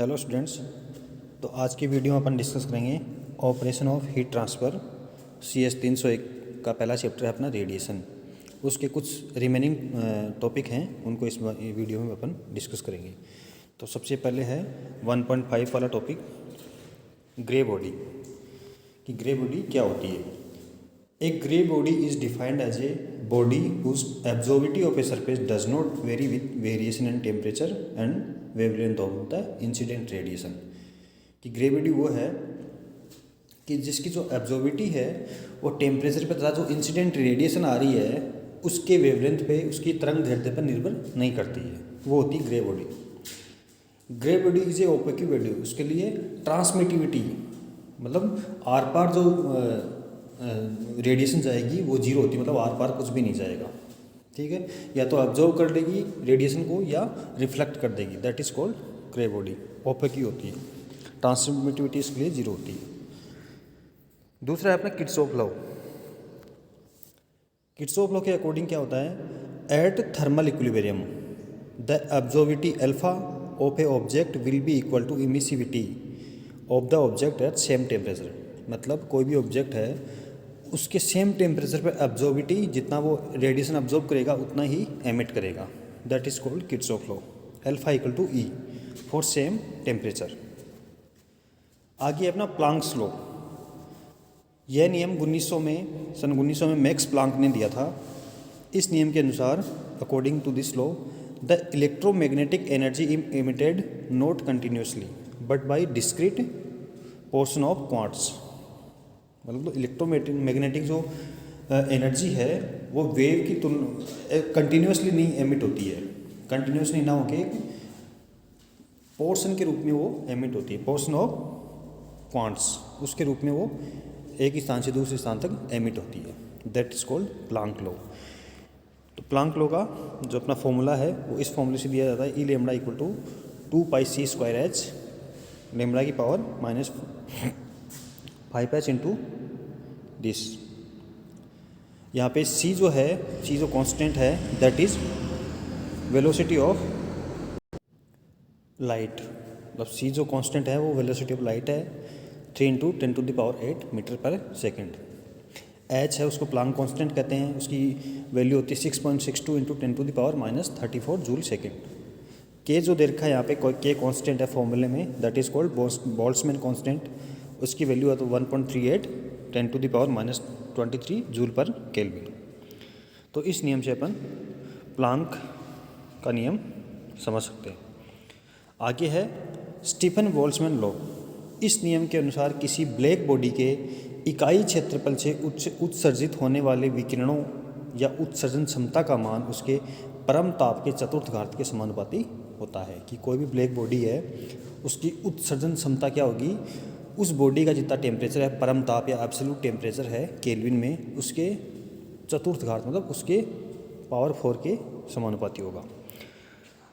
Hello students. तो आज की वीडियो में अपन डिस्कस करेंगे operation of heat transfer CS 301 का पहला चैप्टर है अपना रेडिएशन। उसके कुछ रिमेनिंग टॉपिक हैं, उनको इस वीडियो में अपन डिस्कस करेंगे। तो सबसे पहले है 1.5 वाला टॉपिक, ग्रे बॉडी। कि ग्रे बॉडी क्या होती है। A grey body is defined as a body whose absorptivity of a surface does not vary with variation in temperature and wavelength of the incident radiation। कि grey body वो है कि जिसकी जो एब्जॉर्बिविटी है वो टेम्परेचर पे तथा जो इंसिडेंट रेडिएशन आ रही है उसके वेवलेंथ पे, उसकी तरंग दैर्ध्य पर निर्भर नहीं करती है, वो होती है grey body. Grey body is a opaque body. उसके लिए ट्रांसमिटिविटी मतलब आर पार जो रेडिएशन जाएगी वो जीरो होती है, मतलब आर पार कुछ भी नहीं जाएगा। ठीक है, या तो ऑब्जर्व कर लेगी रेडिएशन को या रिफ्लेक्ट कर देगी, that is called grey body. Opaque होती है, ट्रांसमिटिविटी इसके लिए जीरो होती है। दूसरा है अपना किर्चॉफ लॉ। किर्चॉफ लॉ के अकॉर्डिंग क्या होता है, at thermal equilibrium the absorbivity alpha of a object will be equal to emissivity of the object at same temperature. मतलब कोई भी ऑब्जेक्ट है उसके सेम टेम्परेचर पर एब्जॉर्बिविटी, जितना वो रेडिएशन एब्जॉर्ब करेगा उतना ही एमिट करेगा, that is called Kirchhoff law. Alpha equal to E for same temperature. आगे अपना प्लांक्स लॉ। यह नियम सन 1900 में मैक्स प्लांक ने दिया था। इस नियम के अनुसार according to this law the electromagnetic energy emitted not continuously but by discrete portion of quants. मतलब तो इलेक्ट्रोमैग्नेटिक जो एनर्जी है वो वेव की तुलना कंटिन्यूसली नहीं एमिट होती है, कंटिन्यूसली ना होके पोर्शन के रूप में वो एमिट होती है, पोर्शन ऑफ क्वांट्स, उसके रूप में वो एक स्थान से दूसरे स्थान तक एमिट होती है, that is called Planck law. तो प्लांक लॉ का जो अपना फॉर्मूला है वो इस फॉर्मूले से दिया जाता है, E lambda equal to 2πc²h lambda की पावर -5h इंटू दिस। यहाँ पे c जो है, c जो कांस्टेंट है that is velocity of light. मतलब c जो कांस्टेंट है वो वेलोसिटी ऑफ लाइट है, 3 × 10⁸ मीटर पर सेकेंड। h है उसको प्लांक कांस्टेंट कहते हैं, उसकी वैल्यू होती है 6.62 × 10⁻34 जूल सेकेंड। k जो दे रखा है यहाँ पे k कांस्टेंट है फॉर्मूले में, that is called Boltzmann constant. उसकी वैल्यू है तो 1.38 10⁻23 जूल पर केल्विन। तो इस नियम से अपन प्लांक का नियम समझ सकते हैं। आगे है स्टीफन बोल्ट्जमैन लॉ। इस नियम के अनुसार किसी ब्लैक बॉडी के इकाई क्षेत्रफल से उत्सर्जित होने वाले विकिरणों या उत्सर्जन क्षमता का मान उसके परम ताप के चतुर्थ घात के समानुपाती होता है। कि कोई भी ब्लैक बॉडी है उसकी उत्सर्जन क्षमता क्या होगी, उस बॉडी का जितना टेम्परेचर है परम ताप या एब्सोल्यूट टेम्परेचर है केल्विन में, उसके चतुर्थ घात मतलब उसके पावर 4 के समानुपाती होगा।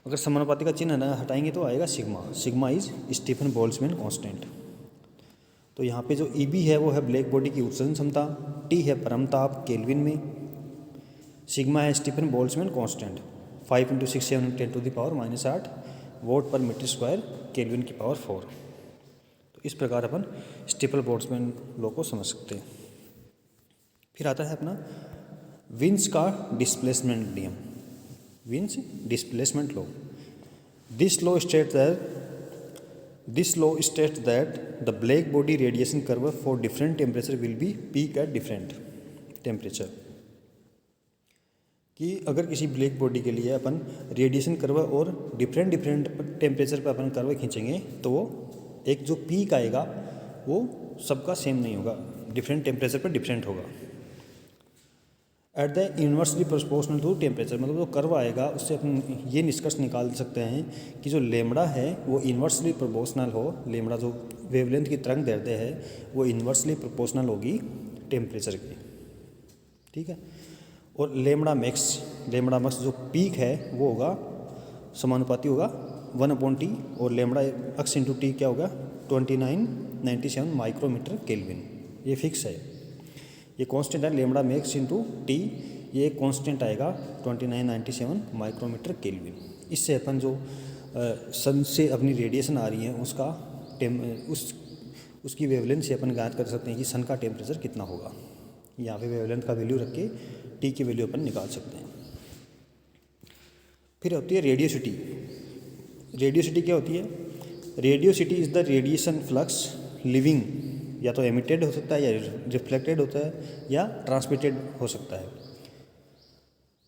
अगर समानुपाती का चिन्ह न हटाएंगे तो आएगा sigma. Sigma is Stefan Boltzmann constant. तो यहाँ पे जो Eb है वो है ब्लैक बॉडी की उत्सर्जन क्षमता, T है परम ताप केल्विन में, सिग्मा है स्टीफन बोल्ट्जमैन कांस्टेंट, 5 × 6 7 × 10⁻8 वोट पर मीटर स्क्वायर केल्विन की पावर 4। तो इस प्रकार अपन स्टीफन बोल्ट्जमैन लॉ को समझ सकते हैं। फिर आता है अपना विन्स का डिस्प्लेसमेंट नियम, wins displacement law. This law states that the black body radiation curve for different temperature will be peak at different temperature. कि अगर किसी ब्लैक बॉडी के लिए अपन रेडिएशन कर्व और डिफरेंट टेम्परेचर पर अपन कर्व खींचेंगे तो वो एक जो पीक आएगा वो सबका सेम नहीं होगा, डिफरेंट टेम्परेचर पर डिफरेंट होगा। At the inversely proportional to temperature, मतलब जो कर्व आएगा उससे अपन ये निष्कर्ष निकाल सकते हैं कि जो लेमड़ा है वो इन्वर्सली प्रोपोर्शनल हो, लेमड़ा जो वेवलेंथ की तरंग दैर्ध्य है वो इन्वर्सली प्रोपोर्शनल होगी टेम्परेचर की। ठीक है, और लेमड़ा मैक्स जो पीक है वो होगा समानुपाती होगा 1/T, और लेमड़ा x इंटू टी क्या होगा 2997 माइक्रोमीटर केल्विन। ये फिक्स है, ये कांस्टेंट है। लेमड़ा मैक्स इंटू टी ये कांस्टेंट आएगा 2997 माइक्रोमीटर केल्विन। इससे अपन जो सन से अपनी रेडिएशन आ रही है उसका उसकी वेवलेंथ से अपन ज्ञात कर सकते हैं कि सन का टेम्परेचर कितना होगा। यहाँ पे वेवलेंथ का वैल्यू रख के टी की वैल्यू अपन निकाल सकते हैं। फिर होती है रेडियोसिटी। रेडियोसिटी क्या होती है? Radiosity is the radiation flux living, या तो एमिटेड हो सकता है या रिफ्लेक्टेड होता है या ट्रांसमिटेड हो सकता है,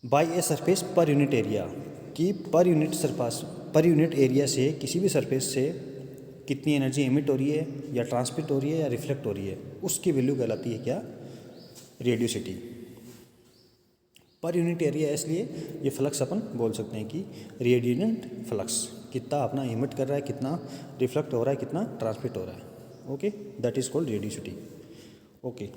bye a surface per unit area, कि पर यूनिट एरिया से किसी भी सरफेस से कितनी एनर्जी एमिट हो रही है या ट्रांसमिट हो रही है या रिफ्लेक्ट हो रही है, उसकी वैल्यू कहलाती है क्या? रेडियोसिटी। पर यूनिट एरिया इसलिए ये फ्लक्स अपन बोल सकते हैं कि रेडिएंट फ्लक्स, कितना अपना एमिट कर रहा है, कितना रिफ्लेक्ट हो रहा है, कितना ट्रांसमिट हो रहा है। Okay, that is called radiosity. Okay.